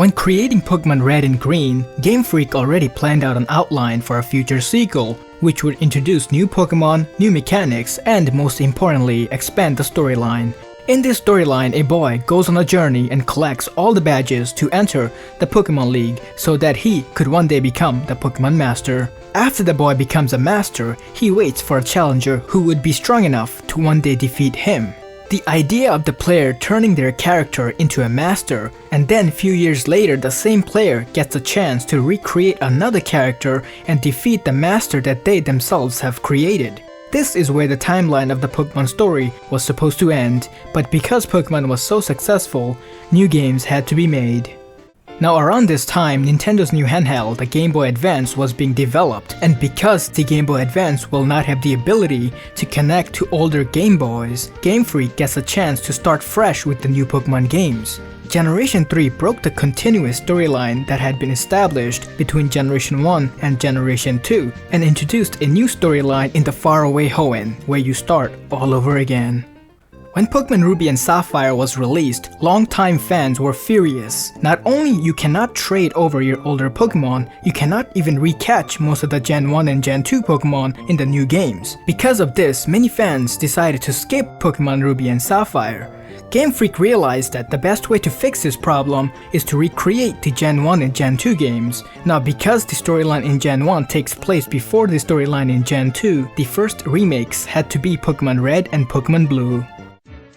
When creating Pokemon Red and Green, Game Freak already planned out an outline for a future sequel, which would introduce new Pokemon, new mechanics, and most importantly, expand the storyline. In this storyline, a boy goes on a journey and collects all the badges to enter the Pokemon League so that he could one day become the Pokemon Master. After the boy becomes a master, he waits for a challenger who would be strong enough to one day defeat him. The idea of the player turning their character into a master, and then few years later the same player gets a chance to recreate another character and defeat the master that they themselves have created. This is where the timeline of the Pokemon story was supposed to end, but because Pokemon was so successful, new games had to be made. Now around this time, Nintendo's new handheld, the Game Boy Advance, was being developed, and because the Game Boy Advance will not have the ability to connect to older Game Boys, Game Freak gets a chance to start fresh with the new Pokemon games. Generation 3 broke the continuous storyline that had been established between Generation 1 and Generation 2, and introduced a new storyline in the faraway Hoenn, where you start all over again. When Pokemon Ruby and Sapphire was released, longtime fans were furious. Not only you cannot trade over your older Pokemon, you cannot even recatch most of the Gen 1 and Gen 2 Pokemon in the new games. Because of this, many fans decided to skip Pokemon Ruby and Sapphire. Game Freak realized that the best way to fix this problem is to recreate the Gen 1 and Gen 2 games. Now because the storyline in Gen 1 takes place before the storyline in Gen 2, the first remakes had to be Pokemon Red and Pokemon Blue.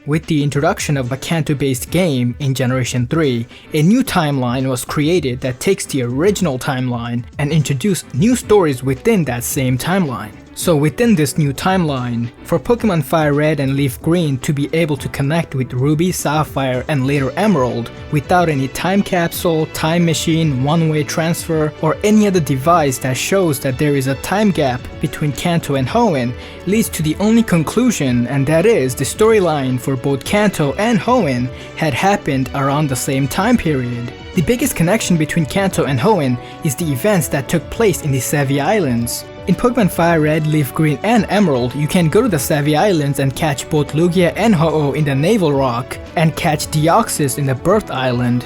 With the introduction of a Kanto-based game in Generation 3, a new timeline was created that takes the original timeline and introduces new stories within that same timeline. So within this new timeline, for Pokemon Fire Red and Leaf Green to be able to connect with Ruby, Sapphire, and later Emerald without any time capsule, time machine, one-way transfer, or any other device that shows that there is a time gap between Kanto and Hoenn leads to the only conclusion, and that is the storyline for both Kanto and Hoenn had happened around the same time period. The biggest connection between Kanto and Hoenn is the events that took place in the Savvy Islands. In Pokemon Fire Red, Leaf Green, and Emerald, you can go to the Savvy Islands and catch both Lugia and Ho-Oh in the Navel Rock, and catch Deoxys in the Birth Island.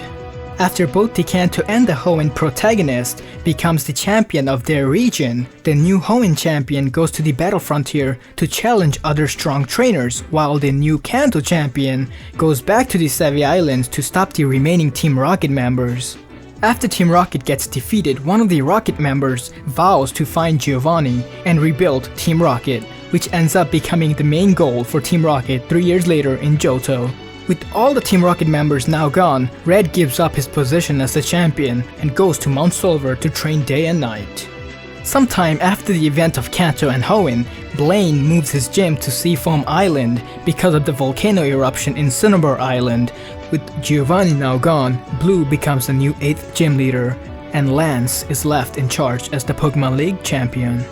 After both the Kanto and the Hoenn protagonist becomes the champion of their region, the new Hoenn champion goes to the battle frontier to challenge other strong trainers, while the new Kanto champion goes back to the Savvy Islands to stop the remaining Team Rocket members. After Team Rocket gets defeated, one of the Rocket members vows to find Giovanni and rebuild Team Rocket, which ends up becoming the main goal for Team Rocket 3 years later in Johto. With all the Team Rocket members now gone, Red gives up his position as the champion and goes to Mount Silver to train day and night. Sometime after the event of Kanto and Hoenn, Blaine moves his gym to Seafoam Island because of the volcano eruption in Cinnabar Island. With Giovanni now gone, Blue becomes the new 8th gym leader, and Lance is left in charge as the Pokemon League champion.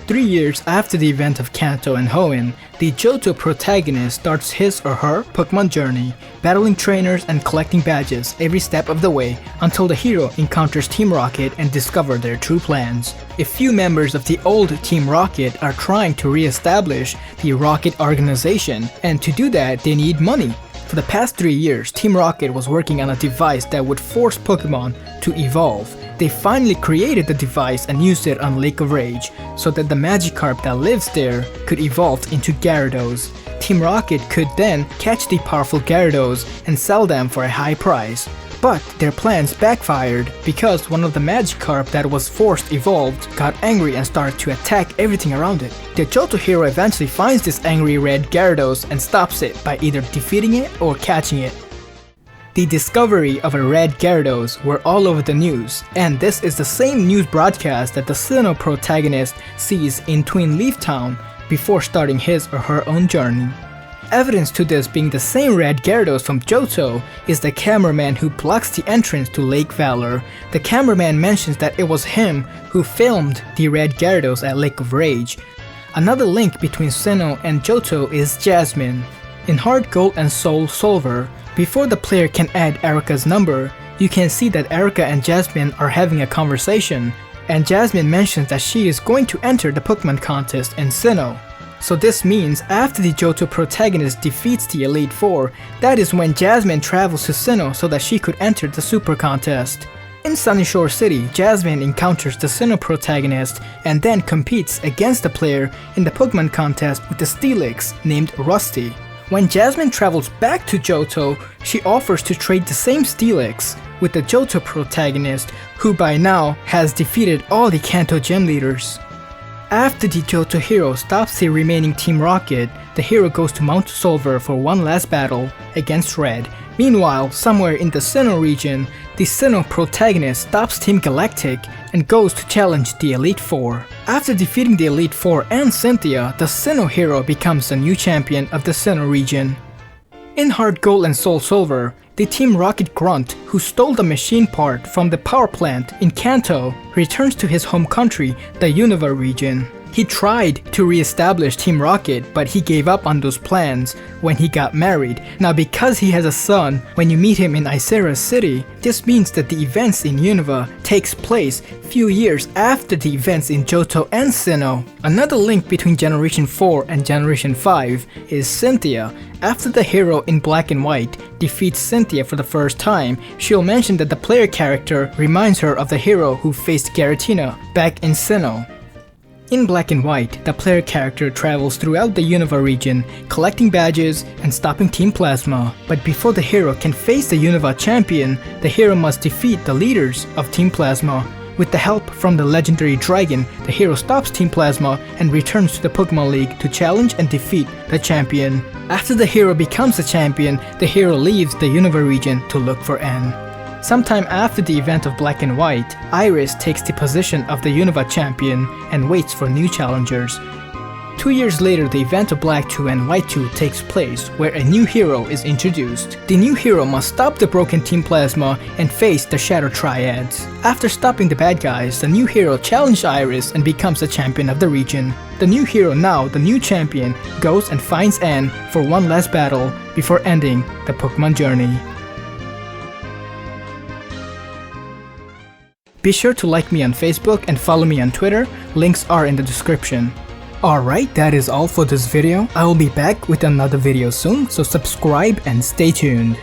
3 years after the event of Kanto and Hoenn, the Johto protagonist starts his or her Pokemon journey, battling trainers and collecting badges every step of the way until the hero encounters Team Rocket and discovers their true plans. A few members of the old Team Rocket are trying to re-establish the Rocket organization, and to do that they need money. For the past 3 years, Team Rocket was working on a device that would force Pokemon to evolve. They finally created the device and used it on Lake of Rage, so that the Magikarp that lives there could evolve into Gyarados. Team Rocket could then catch the powerful Gyarados and sell them for a high price. But their plans backfired because one of the Magikarp that was forced evolved got angry and started to attack everything around it. The Johto hero eventually finds this angry red Gyarados and stops it by either defeating it or catching it. The discovery of a red Gyarados were all over the news, and this is the same news broadcast that the Sinnoh protagonist sees in Twin Leaf Town before starting his or her own journey. Evidence to this being the same red Gyarados from Johto is the cameraman who blocks the entrance to Lake Valor. The cameraman mentions that it was him who filmed the red Gyarados at Lake of Rage. Another link between Sinnoh and Johto is Jasmine. In Heart Gold and Soul Silver, before the player can add Erika's number, you can see that Erika and Jasmine are having a conversation, and Jasmine mentions that she is going to enter the Pokemon contest in Sinnoh. So this means after the Johto protagonist defeats the Elite Four, that is when Jasmine travels to Sinnoh so that she could enter the Super Contest. In Sunny Shore City, Jasmine encounters the Sinnoh protagonist and then competes against the player in the Pokemon contest with the Steelix named Rusty. When Jasmine travels back to Johto, she offers to trade the same Steelix with the Johto protagonist, who by now has defeated all the Kanto Gym leaders. After the Johto hero stops the remaining Team Rocket, the hero goes to Mount Solver for one last battle against Red. Meanwhile, somewhere in the Sinnoh region, the Sinnoh protagonist stops Team Galactic and goes to challenge the Elite Four. After defeating the Elite Four and Cynthia, the Sinnoh hero becomes the new champion of the Sinnoh region. In Heart Gold and Soul Silver, the Team Rocket Grunt, who stole the machine part from the power plant in Kanto, returns to his home country, the Unova region. He tried to re-establish Team Rocket, but he gave up on those plans when he got married. Now because he has a son, when you meet him in Icera City, this means that the events in Unova takes place few years after the events in Johto and Sinnoh. Another link between Generation 4 and Generation 5 is Cynthia. After the hero in Black and White defeats Cynthia for the first time, she'll mention that the player character reminds her of the hero who faced Giratina back in Sinnoh. In Black and White, the player character travels throughout the Unova region, collecting badges and stopping Team Plasma. But before the hero can face the Unova champion, the hero must defeat the leaders of Team Plasma. With the help from the legendary dragon, the hero stops Team Plasma and returns to the Pokemon League to challenge and defeat the champion. After the hero becomes a champion, the hero leaves the Unova region to look for N. Sometime after the event of Black and White, Iris takes the position of the Unova champion and waits for new challengers. 2 years later, the event of Black 2 and White 2 takes place, where a new hero is introduced. The new hero must stop the broken Team Plasma and face the Shadow Triads. After stopping the bad guys, the new hero challenges Iris and becomes the champion of the region. The new hero, now the new champion, goes and finds N for one last battle before ending the Pokemon journey. Be sure to like me on Facebook and follow me on Twitter, links are in the description. Alright, that is all for this video. I will be back with another video soon, so subscribe and stay tuned.